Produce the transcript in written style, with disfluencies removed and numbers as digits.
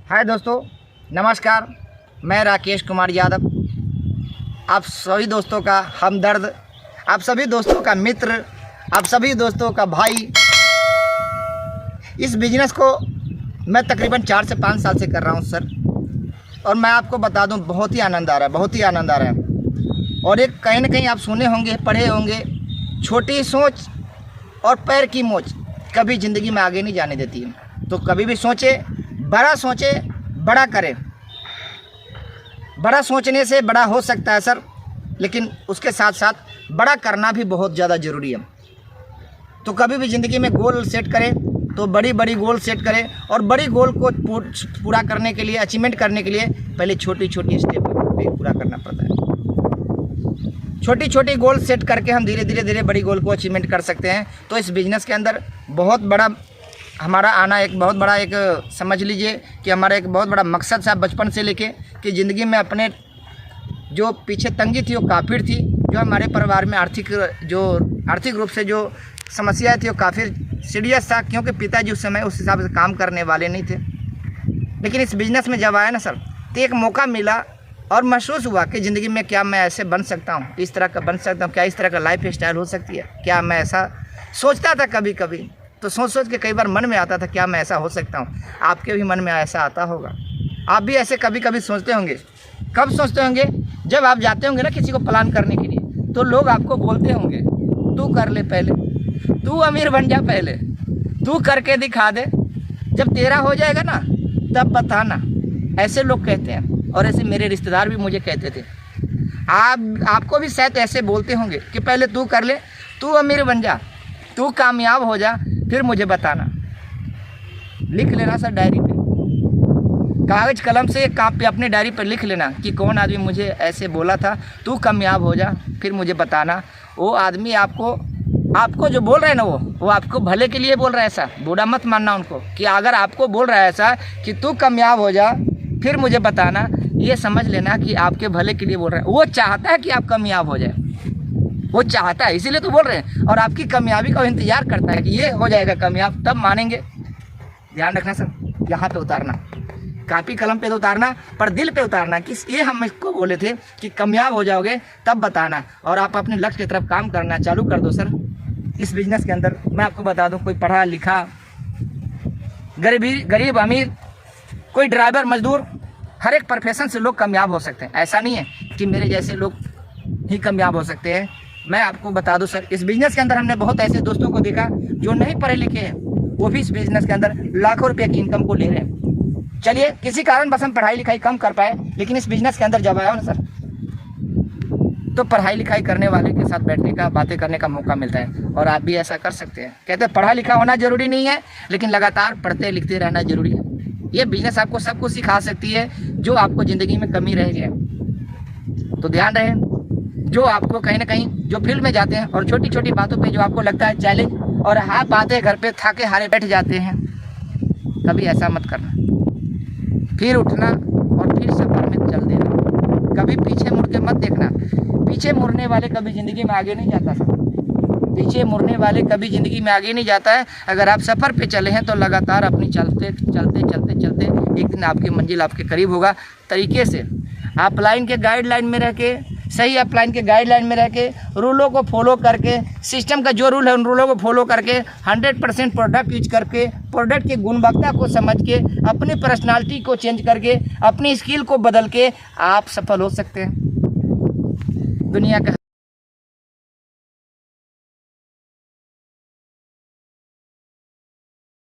हाय दोस्तों, नमस्कार। मैं राकेश कुमार यादव, आप सभी दोस्तों का हमदर्द, आप सभी दोस्तों का मित्र, आप सभी दोस्तों का भाई। इस बिज़नेस को मैं तकरीबन 4 से 5 साल से कर रहा हूँ सर, और मैं आपको बता दूँ बहुत ही आनंद आ रहा है, बहुत ही आनंद आ रहा है। और एक कहीं ना कहीं आप सुने होंगे, पढ़े होंगे, छोटी सोच और पैर की मोच कभी ज़िंदगी में आगे नहीं जाने देती है। तो कभी भी सोचे, बड़ा करें। बड़ा सोचने से बड़ा हो सकता है सर, लेकिन उसके साथ साथ बड़ा करना भी बहुत ज़्यादा ज़रूरी है। तो कभी भी ज़िंदगी में गोल सेट करें तो बड़ी बड़ी गोल सेट करें, और बड़ी गोल को पूरा करने के लिए, अचीवमेंट करने के लिए पहले छोटी छोटी स्टेप पे पूरा करना पड़ता है। छोटी छोटी गोल सेट करके हम धीरे धीरे बड़ी गोल को अचीवमेंट कर सकते हैं। तो इस बिज़नेस के अंदर बहुत बड़ा हमारा आना, एक बहुत बड़ा, एक समझ लीजिए कि हमारा एक बहुत बड़ा मकसद था बचपन से लेके कि ज़िंदगी में अपने जो पीछे तंगी थी वो काफ़ी थी, जो हमारे परिवार में आर्थिक रूप से जो समस्याएं थी वो काफ़ी सीरियस था, क्योंकि पिताजी उस समय उस हिसाब से काम करने वाले नहीं थे। लेकिन इस बिज़नेस में जब आया ना सर, तो एक मौका मिला और महसूस हुआ कि ज़िंदगी में क्या मैं ऐसे बन सकता हूँ, इस तरह का बन सकता हूँ, क्या इस तरह का लाइफ स्टाइल हो सकती है, क्या मैं ऐसा सोचता था कभी कभी। तो सोच के कई बार मन में आता था क्या मैं ऐसा हो सकता हूँ। आपके भी मन में ऐसा आता होगा, आप भी ऐसे कभी कभी सोचते होंगे। कब सोचते होंगे? जब आप जाते होंगे ना किसी को प्लान करने के लिए, तो लोग आपको बोलते होंगे तू कर ले पहले, तू अमीर बन जा पहले, तू करके दिखा दे, जब तेरा हो जाएगा ना तब बताना। ऐसे लोग कहते हैं, और ऐसे मेरे रिश्तेदार भी मुझे कहते थे। आपको भी शायद ऐसे बोलते होंगे कि पहले तू कर ले, तू अमीर बन जा, तू कामयाब हो जा, फिर मुझे बताना। लिख लेना सर डायरी पे, कागज़ कलम से पे अपने डायरी पर लिख लेना कि कौन आदमी मुझे ऐसे बोला था, तू कामयाब हो जा फिर मुझे बताना। वो आदमी आपको जो बोल रहे हैं ना, वो आपको भले के लिए बोल रहा है। ऐसा बुरा मत मानना उनको, कि अगर आपको बोल रहा है ऐसा कि तू कामयाब हो जा फिर मुझे बताना, ये समझ लेना कि आपके भले के लिए बोल रहा है। वो चाहता है कि आप कामयाब हो जाए, वो चाहता है, इसीलिए तो बोल रहे हैं। और आपकी कामयाबी का इंतजार करता है कि ये हो जाएगा कामयाब तब मानेंगे। ध्यान रखना सर, यहाँ पे उतारना, कापी कलम पे तो उतारना, पर दिल पे उतारना कि ये हम इसको बोले थे कि कामयाब हो जाओगे तब बताना। और आप अपने लक्ष्य की तरफ काम करना चालू कर दो सर। इस बिजनेस के अंदर मैं आपको बता दूं, कोई पढ़ा लिखा, गरीब अमीर, कोई ड्राइवर मजदूर, हर एक प्रोफेशन से लोग कामयाब हो सकते हैं। ऐसा नहीं है कि मेरे जैसे लोग ही कामयाब हो सकते हैं। मैं आपको बता दूं सर, इस बिज़नेस के अंदर हमने बहुत ऐसे दोस्तों को देखा जो नहीं पढ़े लिखे हैं, वो भी इस बिज़नेस के अंदर लाखों रुपए की इनकम को ले रहे हैं। चलिए, किसी कारण बस हम पढ़ाई लिखाई कम कर पाए, लेकिन इस बिज़नेस के अंदर जब आया ना सर, तो पढ़ाई लिखाई करने वाले के साथ बैठने का, बातें करने का मौका मिलता है। और आप भी ऐसा कर सकते हैं। कहते हैं पढ़ा लिखा होना जरूरी नहीं है, लेकिन लगातार पढ़ते लिखते रहना जरूरी है। ये बिज़नेस आपको सब कुछ सिखा सकती है जो आपको ज़िंदगी में कमी रह गया। तो ध्यान रहे, जो आपको कहीं ना कहीं जो फील्ड में जाते हैं और छोटी छोटी बातों पे जो आपको लगता है चैलेंज, और हाथ बातें घर पे थाके हारे बैठ जाते हैं, कभी ऐसा मत करना। फिर उठना और फिर सफर में चल देना। कभी पीछे मुड़ के मत देखना। पीछे मुड़ने वाले कभी ज़िंदगी में आगे नहीं जाता सर, पीछे मुड़ने वाले कभी ज़िंदगी में आगे नहीं जाता है। अगर आप सफ़र पे चले हैं तो लगातार अपनी चलते एक दिन आपकी मंजिल आपके करीब होगा। तरीके से अपलाइन के गाइडलाइन में रह के, सही अपलाइन के गाइडलाइन में रह के, रूलों को फॉलो करके, सिस्टम का जो रूल है उन रूलों को फॉलो करके, 100% प्रोडक्ट यूज करके, प्रोडक्ट की गुणवत्ता को समझ के, अपनी पर्सनालिटी को चेंज करके, अपनी स्किल को बदल के आप सफल हो सकते हैं। दुनिया का